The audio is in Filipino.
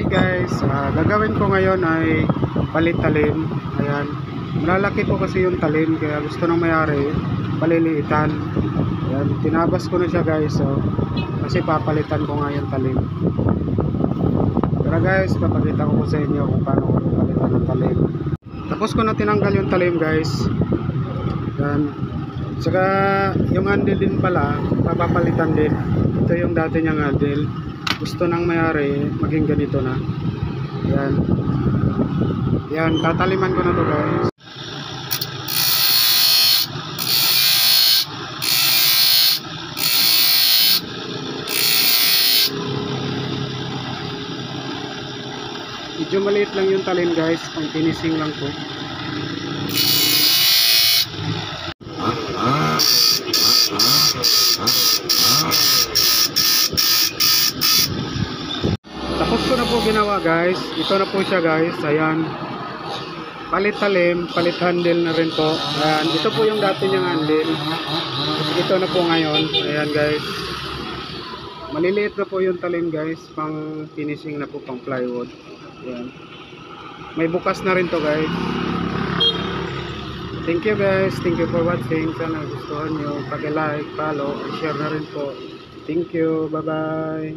guys, gagawin ko ngayon ay palit talim. Ayan, malalaki po kasi yung talim kaya gusto ng mayari paliliitan. Ayan, tinabas ko na siya guys, so, kasi papalitan ko nga yung talim. Pero guys, papakita ko po sa inyo kung paano ko palitan ng talim. Tapos ko na tinanggal yung talim guys. Ayan, saka yung handle din pala papapalitan din. Ito yung dati niyang handle, gusto ng mayari maging ganito na. Yan, yan, tataliman ko na to guys. Medyo maliit lang yung talim guys, pang finishing lang po. Tapos ko na po ginawa guys. Ito na po siya guys. Ayan, palit talim, palit handle na rin po. Ayan, ito po yung dati niyang handle. Ito na po ngayon. Ayan guys, maliliit na po yung talim guys, pang finishing na po, pang plywood. Ayan, may bukas na rin to guys. Thank you guys, thank you for watching. Sana gustuhan nyo, pag-like, follow, and share na rin po. Thank you, bye bye.